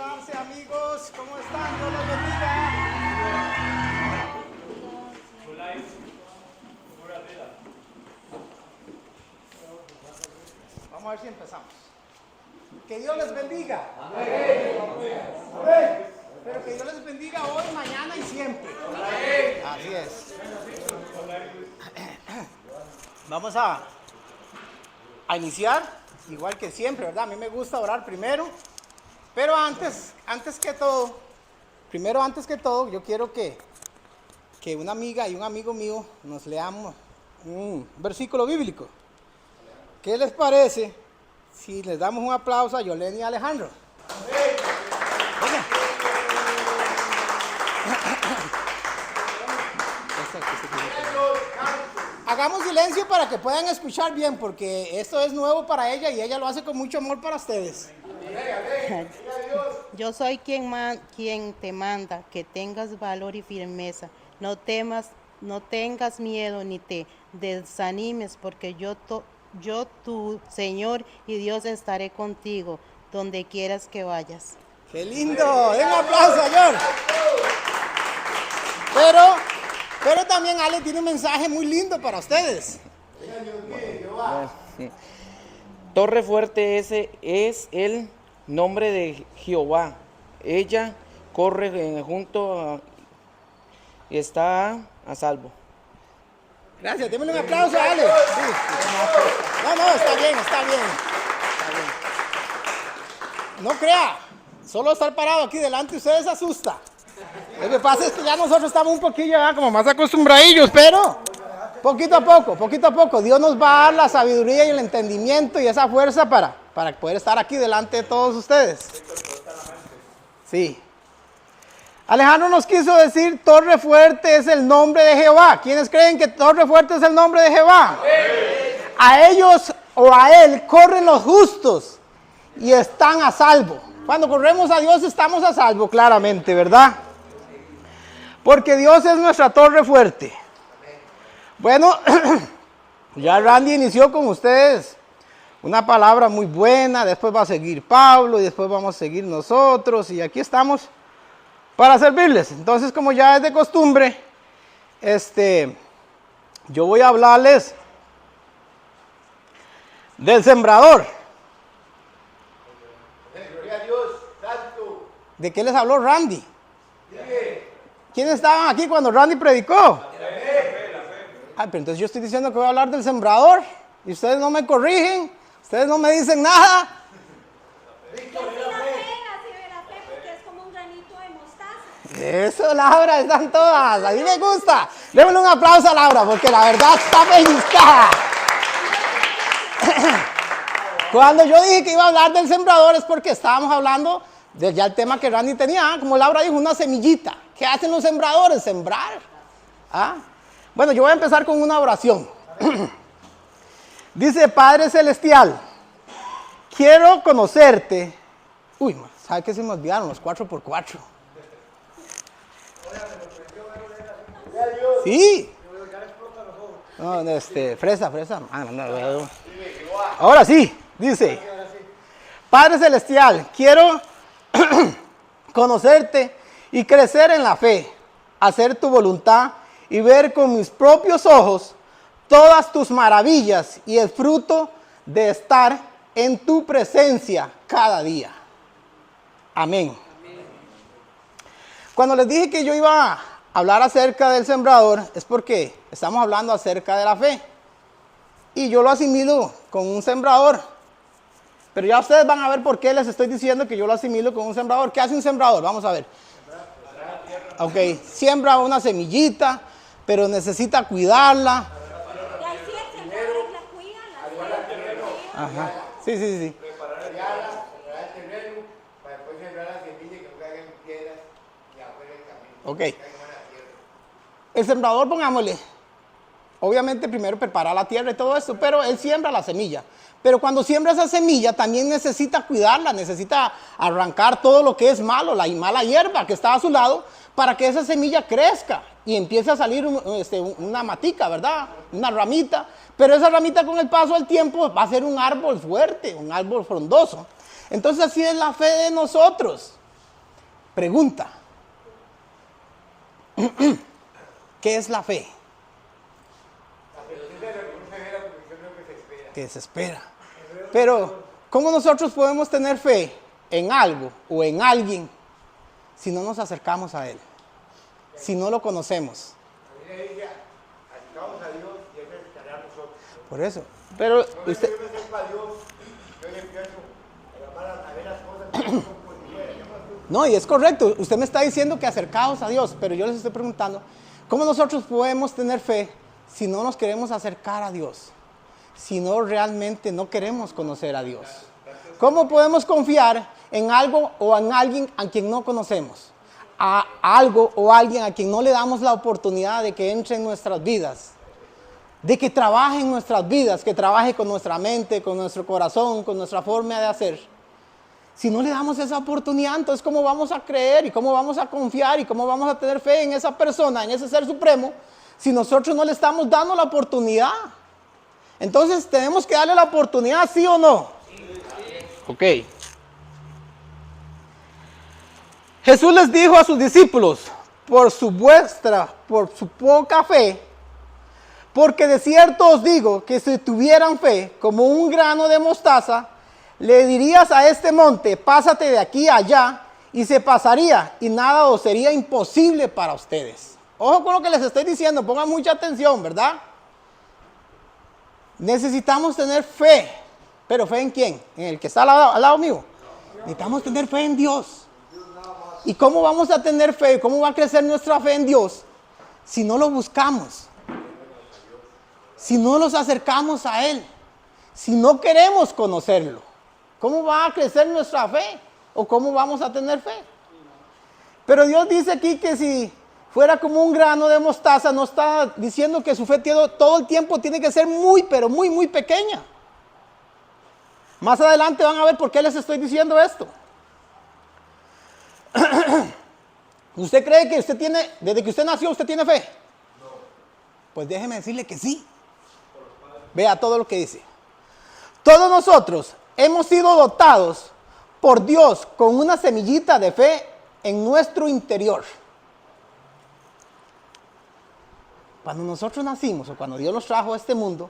sentarse, amigos. ¿Cómo están? Dios los bendiga. Vamos a ver si empezamos. Que Dios les bendiga. Amén. Pero que Dios les bendiga hoy, mañana y siempre. Así es. Vamos a iniciar, igual que siempre, ¿verdad? A mí me gusta orar primero. Pero antes que todo, yo quiero que una amiga y un amigo mío nos leamos un versículo bíblico. ¿Qué les parece si les damos un aplauso a Yolene y a Alejandro? Hagamos silencio para que puedan escuchar bien, porque esto es nuevo para ella y ella lo hace con mucho amor para ustedes. Yo soy quien te manda que tengas valor y firmeza. No temas, no tengas miedo ni te desanimes, porque yo tu Señor y Dios estaré contigo donde quieras que vayas. ¡Qué lindo! ¡Den un aplauso, señor! Pero también Ale tiene un mensaje muy lindo para ustedes. Torre fuerte ese es el nombre de Jehová. Ella corre junto y está a salvo. Gracias, démosle un aplauso a Ale. Sí. No, está bien. No crea, solo estar parado aquí delante de ustedes asusta. Lo que pasa es que ya nosotros estamos un poquillo ya como más acostumbradillos, pero poquito a poco, Dios nos va a dar la sabiduría y el entendimiento y esa fuerza para poder estar aquí delante de todos ustedes. Sí. Alejandro nos quiso decir, Torre fuerte es el nombre de Jehová. ¿Quiénes creen que Torre fuerte es el nombre de Jehová? A ellos o a él corren los justos y están a salvo. Cuando corremos a Dios estamos a salvo, claramente, ¿verdad? Porque Dios es nuestra torre fuerte. Bueno, ya Randy inició con ustedes una palabra muy buena, después va a seguir Pablo y después vamos a seguir nosotros y aquí estamos para servirles. Entonces, como ya es de costumbre, yo voy a hablarles del sembrador. Gloria a Dios, santo. ¿De qué les habló Randy? ¿Quiénes estaban aquí cuando Randy predicó? Pero entonces yo estoy diciendo que voy a hablar del sembrador y ustedes no me corrigen, ustedes no me dicen nada. Eso, Laura, están todas, a mí me gusta. Démosle un aplauso a Laura, porque la verdad está pellizcada. Cuando yo dije que iba a hablar del sembrador es porque estábamos hablando de ya el tema que Randy tenía, como Laura dijo, una semillita. ¿Qué hacen los sembradores? Sembrar. ¿Ah? Bueno, yo voy a empezar con una oración. Dice, Padre Celestial, quiero conocerte. Uy, ¿sabe qué se me olvidaron? Los 4x4. Sí. No, fresa. No. Ahora sí, dice, Padre Celestial, quiero conocerte y crecer en la fe, hacer tu voluntad y ver con mis propios ojos todas tus maravillas y el fruto de estar en tu presencia cada día. Amén. Cuando les dije que yo iba a hablar acerca del sembrador, es porque estamos hablando acerca de la fe. Y yo lo asimilo con un sembrador. Pero ya ustedes van a ver por qué les estoy diciendo que yo lo asimilo con un sembrador. ¿Qué hace un sembrador? Vamos a ver. Ok, siembra una semillita, pero necesita cuidarla. Ajá. Sí. Preparar el terreno para después sembrar la semilla que no caigan piedras y afuera del camino. Ok. El sembrador, pongámosle, obviamente primero prepara la tierra y todo esto, pero él siembra la semilla. Pero cuando siembra esa semilla también necesita cuidarla, necesita arrancar todo lo que es malo, la mala hierba que está a su lado, para que esa semilla crezca y empiece a salir una matica, ¿verdad? Una ramita. Pero esa ramita con el paso del tiempo va a ser un árbol fuerte, un árbol frondoso. Entonces así es la fe de nosotros. Pregunta. ¿Qué es la fe? Que se espera. Pero, ¿cómo nosotros podemos tener fe en algo o en alguien si no nos acercamos a Él? Si no lo conocemos. Acercamos a Dios y Él se acercará a nosotros. Por eso. Pero usted... Yo me acerco a Dios, yo le empiezo a llamar a ver las cosas que no son por fuera. No, y es correcto. Usted me está diciendo que acercaos a Dios, pero yo les estoy preguntando, ¿cómo nosotros podemos tener fe si no nos queremos acercar a Dios? Si no realmente no queremos conocer a Dios. ¿Cómo podemos confiar en algo o en alguien a quien no conocemos? A algo o alguien a quien no le damos la oportunidad de que entre en nuestras vidas. De que trabaje en nuestras vidas, que trabaje con nuestra mente, con nuestro corazón, con nuestra forma de hacer. Si no le damos esa oportunidad, entonces ¿cómo vamos a creer y cómo vamos a confiar y cómo vamos a tener fe en esa persona, en ese ser supremo, si nosotros no le estamos dando la oportunidad? Entonces tenemos que darle la oportunidad, ¿sí o no? Ok. Jesús les dijo a sus discípulos, por su poca fe, porque de cierto os digo que si tuvieran fe como un grano de mostaza, le dirías a este monte, pásate de aquí a allá, y se pasaría, y nada os sería imposible para ustedes. Ojo con lo que les estoy diciendo, pongan mucha atención, ¿verdad? Necesitamos tener fe, pero ¿fe en quién? ¿En el que está al lado mío? Necesitamos tener fe en Dios. ¿Y cómo vamos a tener fe? ¿Cómo va a crecer nuestra fe en Dios si no lo buscamos? Si no nos acercamos a Él, si no queremos conocerlo, ¿cómo va a crecer nuestra fe? ¿O cómo vamos a tener fe? Pero Dios dice aquí que si fuera como un grano de mostaza, no está diciendo que su fe todo el tiempo tiene que ser muy, pero muy, muy pequeña. Más adelante van a ver por qué les estoy diciendo esto. ¿Usted cree que usted tiene, desde que usted nació, usted tiene fe? No. Pues déjeme decirle que sí. Vea todo lo que dice. Todos nosotros hemos sido dotados por Dios con una semillita de fe en nuestro interior. Cuando nosotros nacimos o cuando Dios nos trajo a este mundo,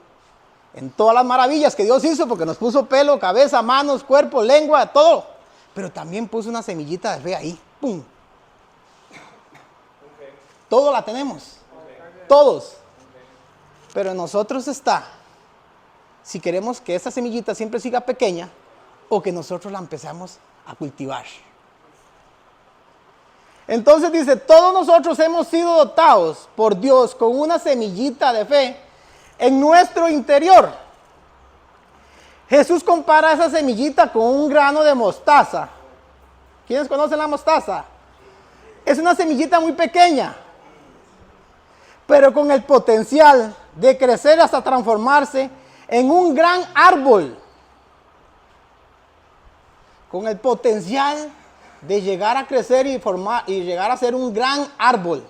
en todas las maravillas que Dios hizo, porque nos puso pelo, cabeza, manos, cuerpo, lengua, todo, pero también puso una semillita de fe ahí. ¡Pum! Okay. Todo la tenemos. Okay. Todos. Okay. Pero en nosotros está si queremos que esa semillita siempre siga pequeña o que nosotros la empezamos a cultivar. Entonces dice, todos nosotros hemos sido dotados por Dios con una semillita de fe en nuestro interior. Jesús compara esa semillita con un grano de mostaza. ¿Quiénes conocen la mostaza? Es una semillita muy pequeña, pero con el potencial de crecer hasta transformarse en un gran árbol. Con el potencial de llegar a crecer y llegar a ser un gran árbol.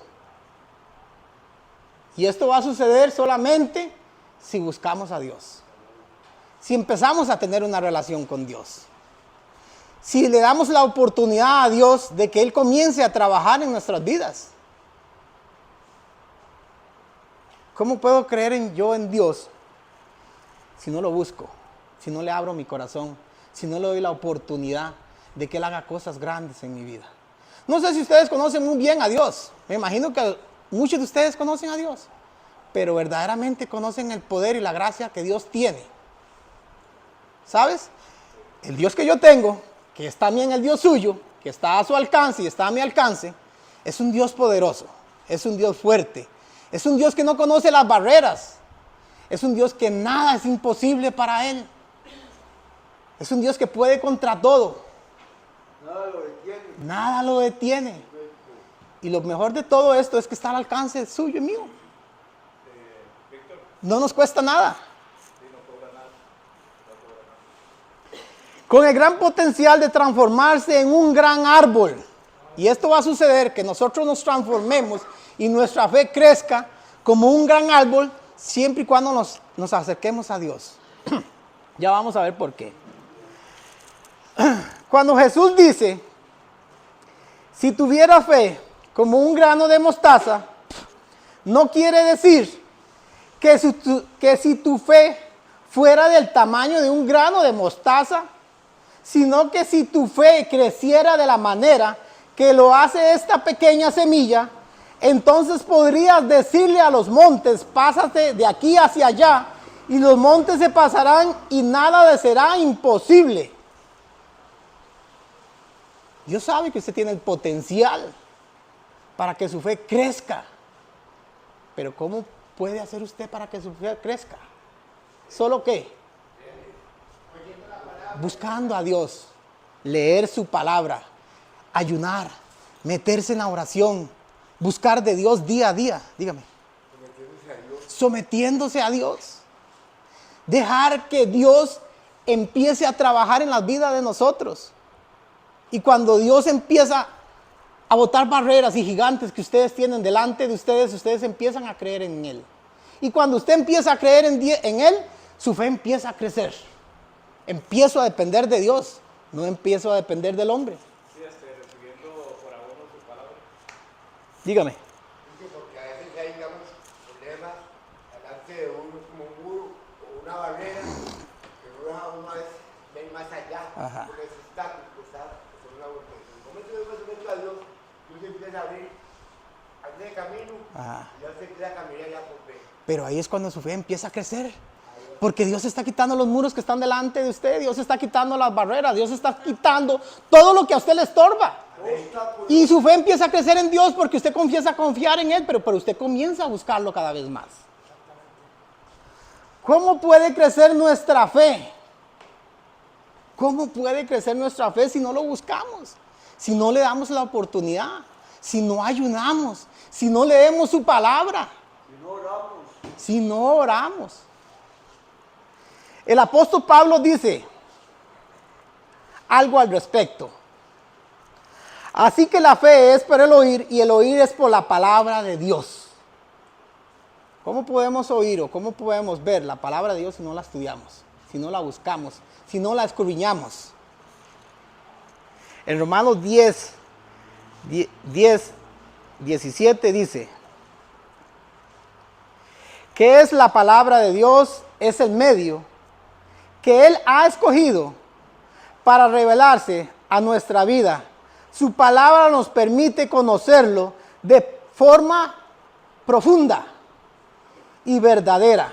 Y esto va a suceder solamente si buscamos a Dios. Si empezamos a tener una relación con Dios. Si le damos la oportunidad a Dios de que Él comience a trabajar en nuestras vidas. ¿Cómo puedo creer yo en Dios si no lo busco? Si no le abro mi corazón, si no le doy la oportunidad de que Él haga cosas grandes en mi vida. No sé si ustedes conocen muy bien a Dios. Me imagino que muchos de ustedes conocen a Dios. Pero verdaderamente conocen el poder y la gracia que Dios tiene. ¿Sabes? El Dios que yo tengo, que es también el Dios suyo, que está a su alcance y está a mi alcance, es un Dios poderoso, es un Dios fuerte, es un Dios que no conoce las barreras, es un Dios que nada es imposible para Él. Es un Dios que puede contra todo. Nada lo detiene. Nada lo detiene. Y lo mejor de todo esto es que está al alcance suyo y mío. No nos cuesta nada. Con el gran potencial de transformarse en un gran árbol. Y esto va a suceder, que nosotros nos transformemos y nuestra fe crezca como un gran árbol, siempre y cuando nos acerquemos a Dios. Ya vamos a ver por qué. Cuando Jesús dice, Si tuviera fe como un grano de mostaza, no quiere decir que si tu fe fuera del tamaño de un grano de mostaza, sino que si tu fe creciera de la manera que lo hace esta pequeña semilla, entonces podrías decirle a los montes, pásate de aquí hacia allá, y los montes se pasarán y nada les será imposible. Dios sabe que usted tiene el potencial para que su fe crezca. Pero ¿cómo puede hacer usted para que su fe crezca? ¿Solo qué? Buscando a Dios, leer su palabra, ayunar, meterse en la oración, buscar de Dios día a día, dígame. Sometiéndose a Dios. Dejar que Dios empiece a trabajar en la vida de nosotros. Y cuando Dios empieza a botar barreras y gigantes que ustedes tienen delante de ustedes, ustedes empiezan a creer en Él. Y cuando usted empieza a creer en Él, su fe empieza a crecer. Empiezo a depender de Dios, no empiezo a depender del hombre. Sí, recibiendo por abono su palabra. Dígame. Porque a veces hay, digamos, problemas delante de uno como un muro o una barrera que no deja a uno a veces ver más allá. Ajá. Por ese obstáculo que está sobre una vuelta. En el momento que uno se mete a Dios, Dios empieza a abrir el camino. Ajá. Y ya se empieza a caminar ya por fe. Pero ahí es cuando su fe empieza a crecer. Porque Dios está quitando los muros que están delante de usted. Dios está quitando las barreras. Dios está quitando todo lo que a usted le estorba. Y su fe empieza a crecer en Dios porque usted confiesa a confiar en Él. Pero usted comienza a buscarlo cada vez más. ¿Cómo puede crecer nuestra fe? ¿Cómo puede crecer nuestra fe si no lo buscamos? Si no le damos la oportunidad. Si no ayunamos. Si no leemos su palabra. Si no oramos. El apóstol Pablo dice algo al respecto. Así que la fe es por el oír y el oír es por la palabra de Dios. ¿Cómo podemos oír o cómo podemos ver la palabra de Dios si no la estudiamos, si no la buscamos, si no la escudriñamos? En Romanos 17 dice, ¿qué es la palabra de Dios? Es el medio que Él ha escogido para revelarse a nuestra vida. Su palabra nos permite conocerlo de forma profunda y verdadera.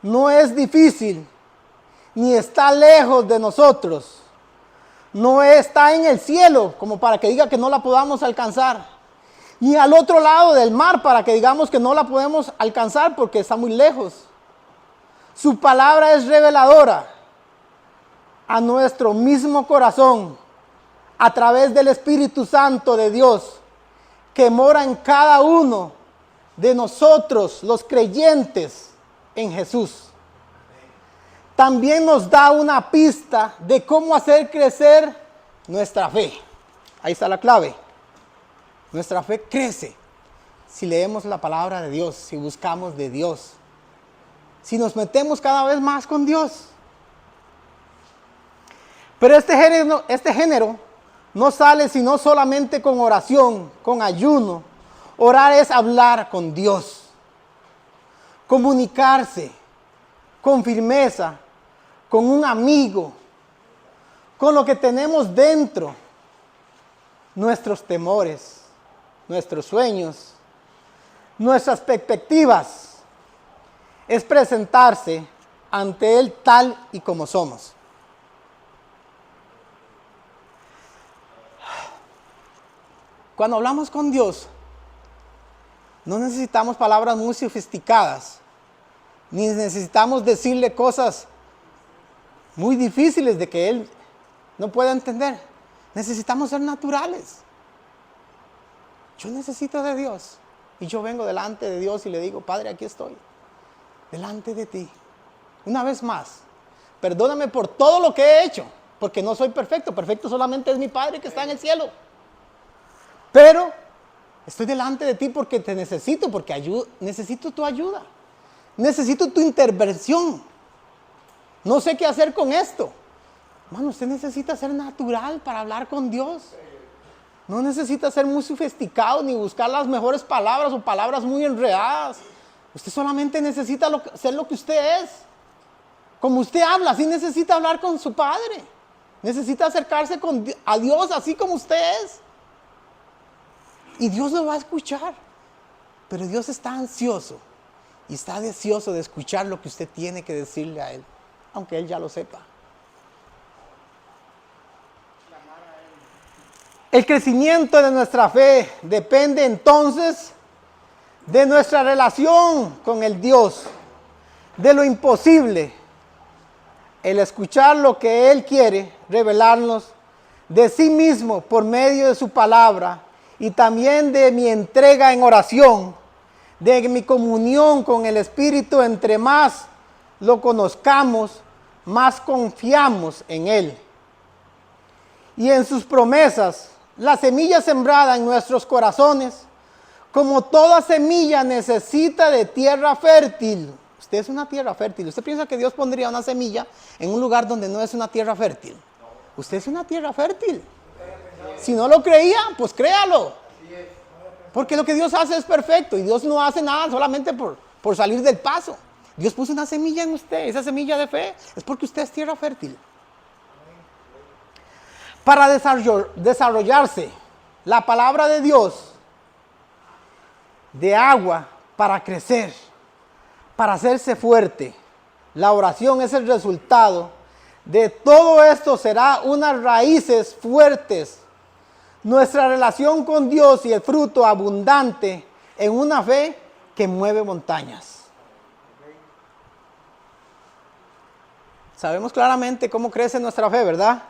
No es difícil, ni está lejos de nosotros. No está en el cielo, como para que diga que no la podamos alcanzar. Ni al otro lado del mar, para que digamos que no la podemos alcanzar porque está muy lejos. Su palabra es reveladora a nuestro mismo corazón a través del Espíritu Santo de Dios que mora en cada uno de nosotros, los creyentes en Jesús. También nos da una pista de cómo hacer crecer nuestra fe. Ahí está la clave. Nuestra fe crece si leemos la palabra de Dios, si buscamos de Dios. Si nos metemos cada vez más con Dios. Pero este género no sale sino solamente con oración, con ayuno. Orar es hablar con Dios. Comunicarse con firmeza, con un amigo, con lo que tenemos dentro. Nuestros temores, nuestros sueños, nuestras perspectivas. Es presentarse ante Él tal y como somos. Cuando hablamos con Dios, no necesitamos palabras muy sofisticadas, ni necesitamos decirle cosas muy difíciles de que Él no pueda entender. Necesitamos ser naturales. Yo necesito de Dios. Y yo vengo delante de Dios y le digo, Padre, aquí estoy. Delante de ti. Una vez más, perdóname por todo lo que he hecho, porque no soy perfecto. Perfecto solamente es mi Padre que está en el cielo. Pero estoy delante de ti porque te necesito, porque necesito tu ayuda. Necesito tu intervención. No sé qué hacer con esto. Hermano, usted necesita ser natural para hablar con Dios. No necesita ser muy sofisticado ni buscar las mejores palabras o palabras muy enredadas. Usted solamente necesita ser lo que usted es. Como usted habla, así necesita hablar con su Padre. Necesita acercarse a Dios así como usted es. Y Dios lo va a escuchar. Pero Dios está ansioso y está deseoso de escuchar lo que usted tiene que decirle a Él, aunque Él ya lo sepa. El crecimiento de nuestra fe depende entonces de nuestra relación con el Dios, de lo imposible, el escuchar lo que Él quiere revelarnos de sí mismo por medio de su palabra y también de mi entrega en oración, de mi comunión con el Espíritu. Entre más lo conozcamos, más confiamos en Él y en sus promesas. La semilla sembrada en nuestros corazones, como toda semilla, necesita de tierra fértil. Usted es una tierra fértil. ¿Usted piensa que Dios pondría una semilla en un lugar donde no es una tierra fértil? Usted es una tierra fértil. Si no lo creía, pues créalo. Porque lo que Dios hace es perfecto y Dios no hace nada solamente por salir del paso. Dios puso una semilla en usted, esa semilla de fe es porque usted es tierra fértil. Para desarrollarse la palabra de Dios, de agua para crecer, para hacerse fuerte. La oración es el resultado de todo esto, será unas raíces fuertes. Nuestra relación con Dios y el fruto abundante en una fe que mueve montañas. Sabemos claramente cómo crece nuestra fe, ¿verdad?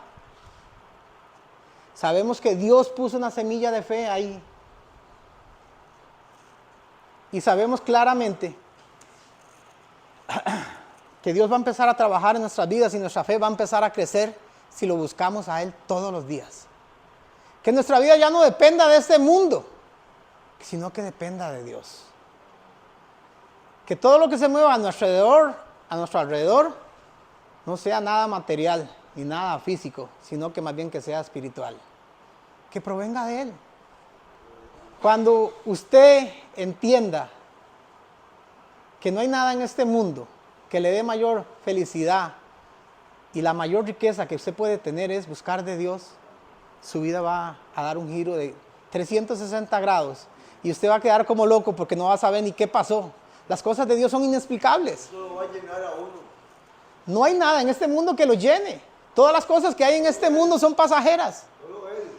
Sabemos que Dios puso una semilla de fe ahí. Y sabemos claramente que Dios va a empezar a trabajar en nuestras vidas y nuestra fe va a empezar a crecer si lo buscamos a Él todos los días. Que nuestra vida ya no dependa de este mundo, sino que dependa de Dios. Que todo lo que se mueva a nuestro alrededor, no sea nada material ni nada físico, sino que más bien que sea espiritual. Que provenga de Él. Cuando usted entienda que no hay nada en este mundo que le dé mayor felicidad y la mayor riqueza que usted puede tener es buscar de Dios, su vida va a dar un giro de 360 grados y usted va a quedar como loco porque no va a saber ni qué pasó. Las cosas de Dios son inexplicables. Eso lo va a llenar a uno. No hay nada en este mundo que lo llene. Todas las cosas que hay en este mundo son pasajeras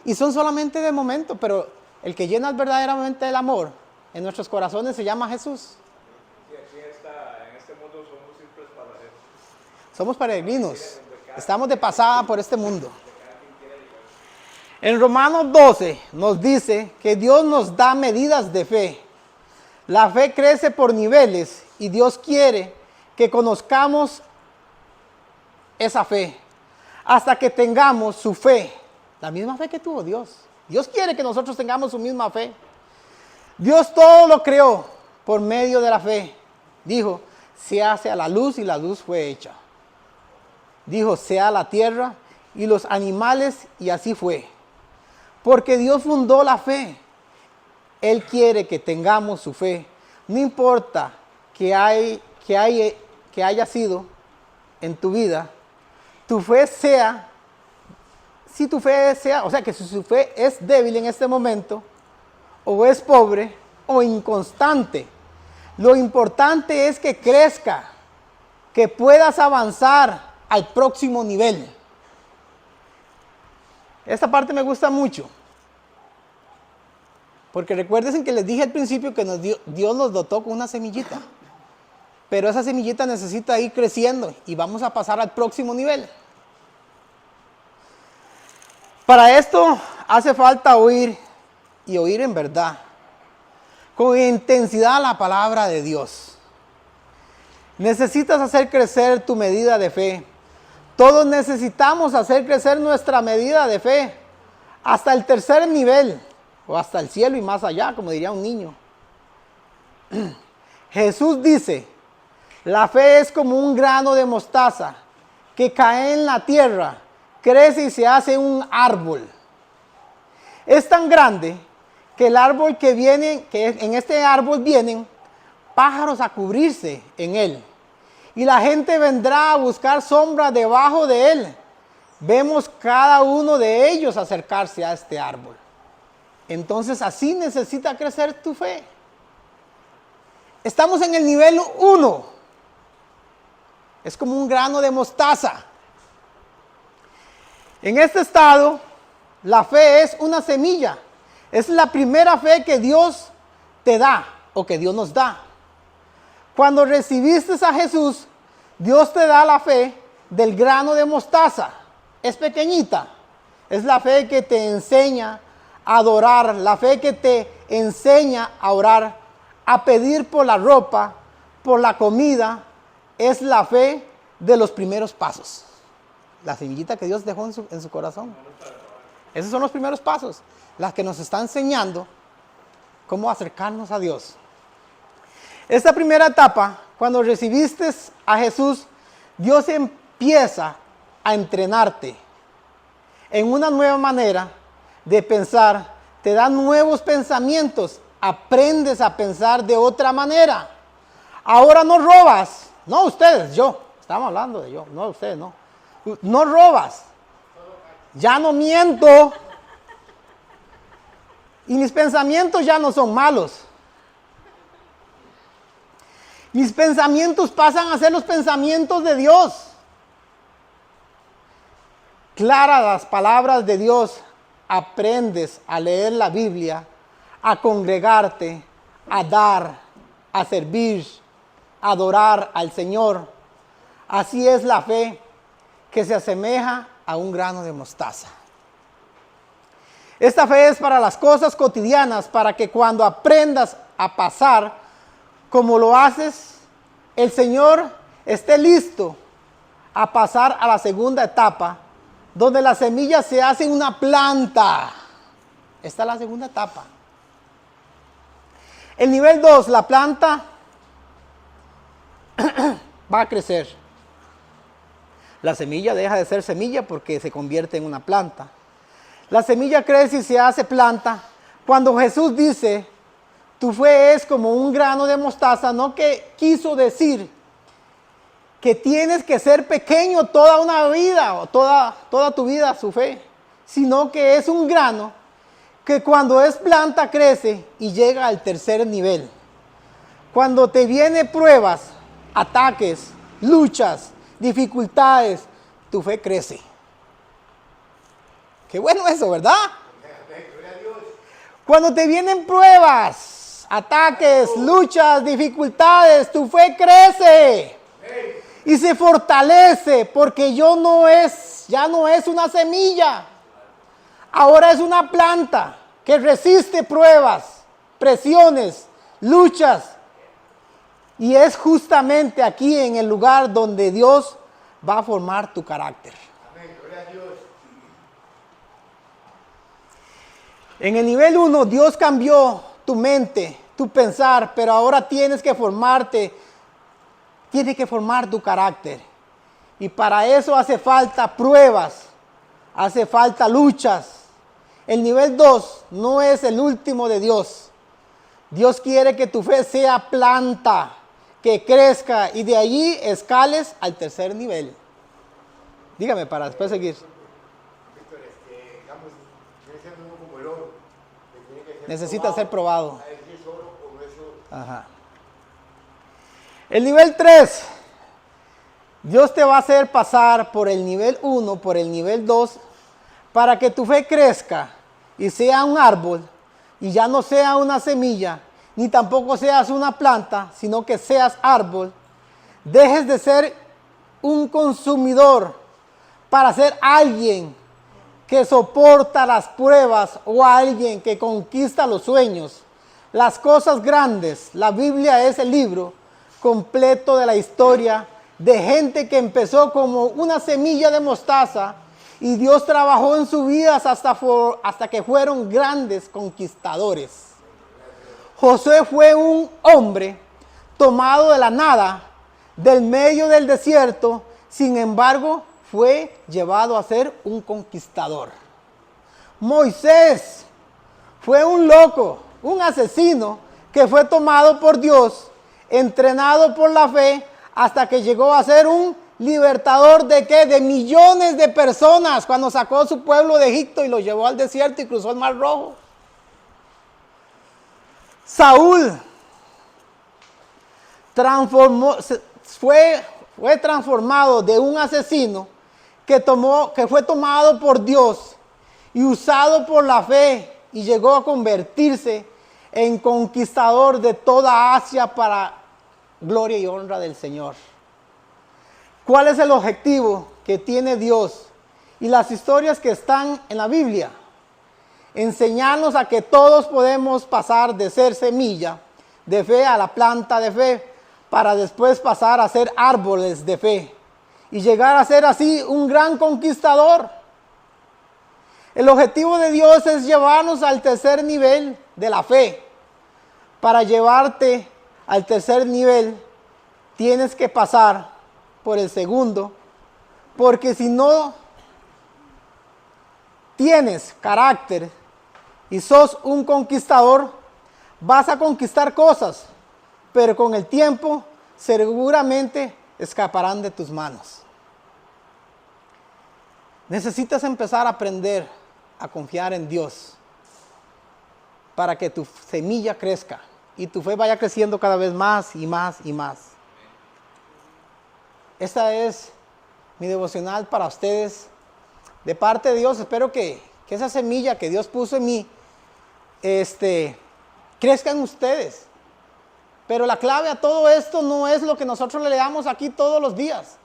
y son solamente de momento, pero el que llena verdaderamente el amor en nuestros corazones se llama Jesús. Y aquí en este mundo somos simples pasajeros. Somos peregrinos. Estamos de pasada por este mundo. En Romanos 12 nos dice que Dios nos da medidas de fe. La fe crece por niveles y Dios quiere que conozcamos esa fe hasta que tengamos su fe, la misma fe que tuvo Dios. Dios quiere que nosotros tengamos su misma fe. Dios todo lo creó por medio de la fe. Dijo, se hace a la luz y la luz fue hecha. Dijo, sea la tierra y los animales y así fue. Porque Dios fundó la fe. Él quiere que tengamos su fe. No importa que haya sido en tu vida, tu fe sea, si tu fe sea, o sea que si su fe es débil en este momento, o es pobre, o inconstante, lo importante es que crezca, que puedas avanzar al próximo nivel. Esta parte me gusta mucho. Porque recuerden que les dije al principio que Dios nos dotó con una semillita. Pero esa semillita necesita ir creciendo y vamos a pasar al próximo nivel. Para esto hace falta oír y oír en verdad. Con intensidad la palabra de Dios. Necesitas hacer crecer tu medida de fe. Todos necesitamos hacer crecer nuestra medida de fe hasta el tercer nivel o hasta el cielo y más allá, como diría un niño. Jesús dice, la fe es como un grano de mostaza que cae en la tierra, crece y se hace un árbol. es tan grande que el árbol que viene, que en este árbol vienen pájaros a cubrirse en él. Y la gente vendrá a buscar sombra debajo de él. Vemos cada uno de ellos acercarse a este árbol. Entonces así necesita crecer tu fe. Estamos en el nivel 1. Es como un grano de mostaza. En este estado, la fe es una semilla. Es la primera fe que Dios te da o que Dios nos da. Cuando recibiste a Jesús, Dios te da la fe del grano de mostaza. Es pequeñita. Es la fe que te enseña a adorar, la fe que te enseña a orar, a pedir por la ropa, por la comida. Es la fe de los primeros pasos. La semillita que Dios dejó en su corazón. Esos son los primeros pasos, las que nos están enseñando cómo acercarnos a Dios. Esta primera etapa, cuando recibiste a Jesús, Dios empieza a entrenarte en una nueva manera de pensar, te da nuevos pensamientos, aprendes a pensar de otra manera. Ahora no robas, no ustedes, yo, estamos hablando de yo, no ustedes, no. No robas, ya no miento y mis pensamientos ya no son malos. Mis pensamientos pasan a ser los pensamientos de Dios. Claras las palabras de Dios, aprendes a leer la Biblia, a congregarte, a dar, a servir, a adorar al Señor. Así es la fe que se asemeja a un grano de mostaza. Esta fe es para las cosas cotidianas, para que cuando aprendas a pasar como lo haces, el Señor esté listo a pasar a la segunda etapa, donde la semilla se hace una planta. Esta es la segunda etapa. El nivel 2, la planta va a crecer. La semilla deja de ser semilla porque se convierte en una planta. La semilla crece y se hace planta. Cuando Jesús dice, tu fe es como un grano de mostaza, no que quiso decir que tienes que ser pequeño toda una vida, o toda tu vida su fe, sino que es un grano que cuando es planta crece y llega al tercer nivel. Cuando te vienen pruebas, ataques, luchas, dificultades, tu fe crece. Qué bueno eso, ¿verdad? Cuando te vienen pruebas, ataques, luchas, dificultades, tu fe crece y se fortalece, porque ya no es una semilla, ahora es una planta que resiste pruebas, presiones, luchas. Y es justamente aquí en el lugar donde Dios va a formar tu carácter. Amén, gloria a Dios. En el nivel 1, Dios cambió tu mente, tu pensar, pero ahora tienes que formarte, tienes que formar tu carácter. Y para eso hace falta pruebas, hace falta luchas. El nivel 2 no es el último de Dios. Dios quiere que tu fe sea planta, que crezca y de allí escales al tercer nivel. Dígame para después seguir. Víctor, digamos, viene siendo uno como el oro, que tiene que ser Necesita ser probado. a ver si es oro o no es oro. Ajá. El nivel 3. Dios te va a hacer pasar por el nivel 1, por el nivel 2, para que tu fe crezca y sea un árbol y ya no sea una semilla, ni tampoco seas una planta, sino que seas árbol. Dejes de ser un consumidor para ser alguien que soporta las pruebas o alguien que conquista los sueños, las cosas grandes. La Biblia es el libro completo de la historia de gente que empezó como una semilla de mostaza y Dios trabajó en sus vidas hasta que fueron grandes conquistadores. Josué fue un hombre tomado de la nada, del medio del desierto, sin embargo, fue llevado a ser un conquistador. Moisés Fue un loco, un asesino que fue tomado por Dios, entrenado por la fe, hasta que llegó a ser un libertador de ¿qué? De millones de personas, cuando sacó a su pueblo de Egipto y lo llevó al desierto y cruzó el Mar Rojo. Saúl fue transformado de un asesino que fue tomado por Dios y usado por la fe y llegó a convertirse en conquistador de toda Asia para gloria y honra del Señor. ¿Cuál es el objetivo que tiene Dios y las historias que están en la Biblia? Enseñarnos a que todos podemos pasar de ser semilla de fe a la planta de fe, para después pasar a ser árboles de fe y llegar a ser así un gran conquistador. El objetivo de Dios es llevarnos al tercer nivel de la fe. Para llevarte al tercer nivel, tienes que pasar por el segundo, porque si no tienes carácter y sos un conquistador, vas a conquistar cosas, pero con el tiempo seguramente escaparán de tus manos. Necesitas empezar a aprender a confiar en Dios para que tu semilla crezca y tu fe vaya creciendo cada vez más y más y más. Esta es mi devocional para ustedes. De parte de Dios, espero que esa semilla que Dios puso en mí, crezca en ustedes. Pero la clave a todo esto no es lo que nosotros le damos aquí todos los días.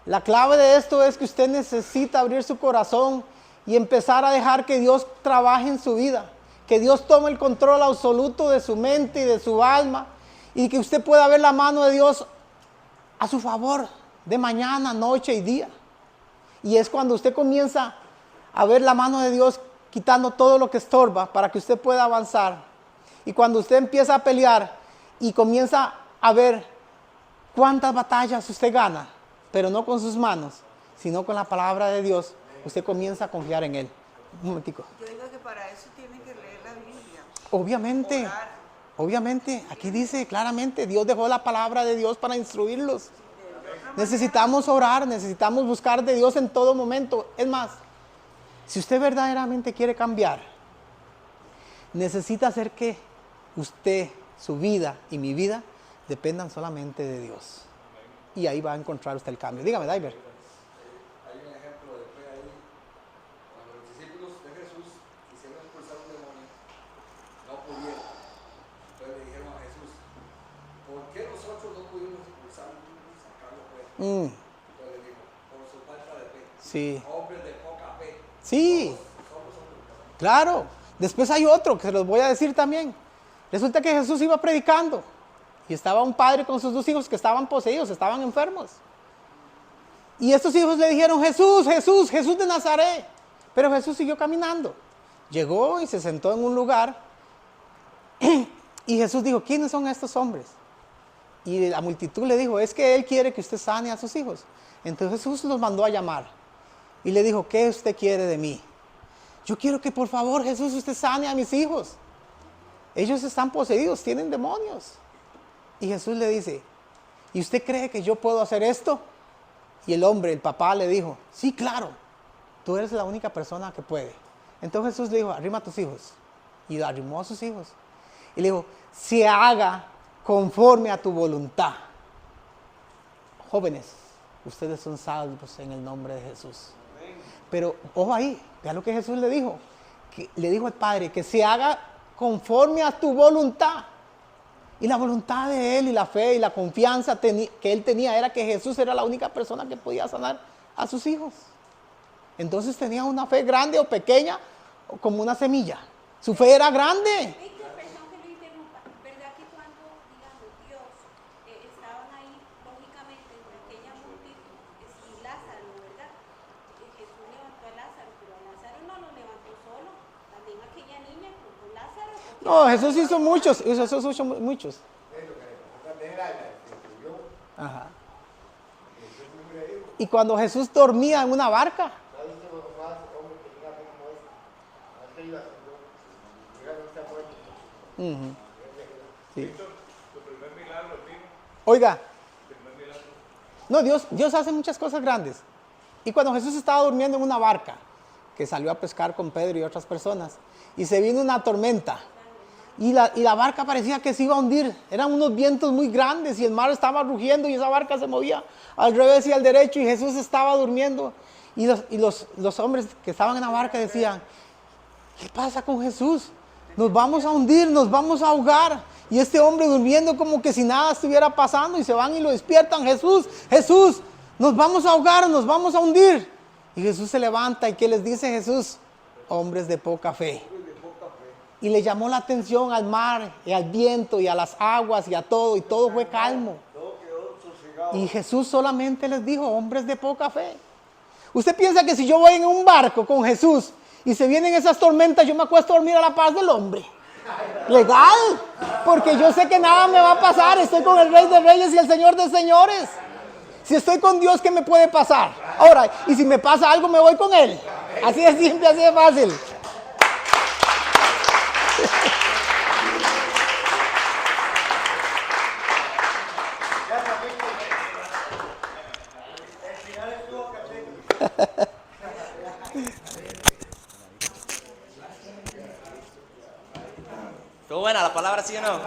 La clave de esto es que usted necesita abrir su corazón y empezar a dejar que Dios trabaje en su vida. Que Dios tome el control absoluto de su mente y de su alma. Y que usted pueda ver la mano de Dios a su favor de mañana, noche y día. Y es cuando usted comienza a ver la mano de Dios quitando todo lo que estorba para que usted pueda avanzar. Y cuando usted empieza a pelear y comienza a ver cuántas batallas usted gana, pero no con sus manos, sino con la palabra de Dios, usted comienza a confiar en Él. Un momentico. Yo digo que para eso tiene que leer la Biblia. Obviamente, Orar. obviamente, aquí dice claramente, Dios dejó la palabra de Dios para instruirlos. Necesitamos orar, necesitamos buscar de Dios en todo momento. Es más, si usted verdaderamente quiere cambiar, necesita hacer que usted, su vida y mi vida dependan solamente de Dios. Y ahí va a encontrar usted el cambio. Dígame, Diver. Hay un ejemplo de fe ahí. Cuando los discípulos de Jesús quisieron expulsar un demonio, no pudieron. Entonces le dijeron a Jesús, ¿por qué nosotros no pudimos expulsarlo y sacarlo fuera? Entonces le dijo, por su falta de fe. Sí. Hombres de poca fe. Sí. Claro. Después hay otro que se los voy a decir también. Resulta que Jesús iba predicando y estaba un padre con sus dos hijos que estaban poseídos, estaban enfermos. Y estos hijos le dijeron, Jesús, Jesús, Jesús de Nazaret. Pero Jesús siguió caminando. Llegó y se sentó en un lugar. Y Jesús dijo, ¿quiénes son estos hombres? Y la multitud le dijo, es que Él quiere que usted sane a sus hijos. Entonces Jesús los mandó a llamar. Y le dijo, ¿qué usted quiere de mí? Yo quiero que por favor, Jesús, usted sane a mis hijos. Ellos están poseídos, tienen demonios. Y Jesús le dice, ¿y usted cree que yo puedo hacer esto? Y el hombre, el papá, le dijo, sí, claro, tú eres la única persona que puede. Entonces Jesús le dijo, arrima a tus hijos. Y arrimó a sus hijos. Y le dijo, se haga conforme a tu voluntad. Jóvenes, ustedes son salvos en el nombre de Jesús. Pero, ojo ahí, vea lo que Jesús le dijo. Que le dijo al Padre, que se haga conforme a tu voluntad. Y la voluntad de Él y la fe y la confianza que Él tenía era que Jesús era la única persona que podía sanar a sus hijos. Entonces tenía una fe grande o pequeña, o como una semilla. Su fe era grande. Perdón que lo interrumpa, ¿verdad que cuando, digamos, Dios estaban ahí, lógicamente, entre aquella multitud, y Lázaro, ¿verdad? Jesús levantó a Lázaro, pero a Lázaro no lo levantó solo, también aquella niña con Lázaro. No, Jesús hizo muchos, Jesús hizo muchos. Ajá. Y cuando Jesús dormía en una barca, Ujú. Sí. Su primer milagro vino, Oiga, no, Dios hace muchas cosas grandes. Y cuando Jesús estaba durmiendo en una barca, que salió a pescar con Pedro y otras personas, y se vino una tormenta, y la barca parecía que se iba a hundir. Eran unos vientos muy grandes y el mar estaba rugiendo y esa barca se movía al revés y al derecho y Jesús estaba durmiendo. Y los hombres que estaban en la barca decían, ¿qué pasa con Jesús? Nos vamos a hundir, nos vamos a ahogar. Y este hombre durmiendo como que si nada estuviera pasando y se van y lo despiertan. Jesús, Jesús, nos vamos a ahogar, nos vamos a hundir. Y Jesús se levanta y ¿qué les dice Jesús? Hombres de poca fe. Y le llamó la atención al mar y al viento y a las aguas y a todo. Y todo fue calmo. Y Jesús solamente les dijo, hombres de poca fe. ¿Usted piensa que si yo voy en un barco con Jesús y se vienen esas tormentas, yo me acuesto a dormir a la paz del hombre? Legal, porque yo sé que nada me va a pasar. Estoy con el Rey de Reyes y el Señor de Señores. Si estoy con Dios, ¿qué me puede pasar? Ahora, y si me pasa algo, me voy con Él. Así de simple, así de fácil. ¿Estuvo buena la palabra, sí o no?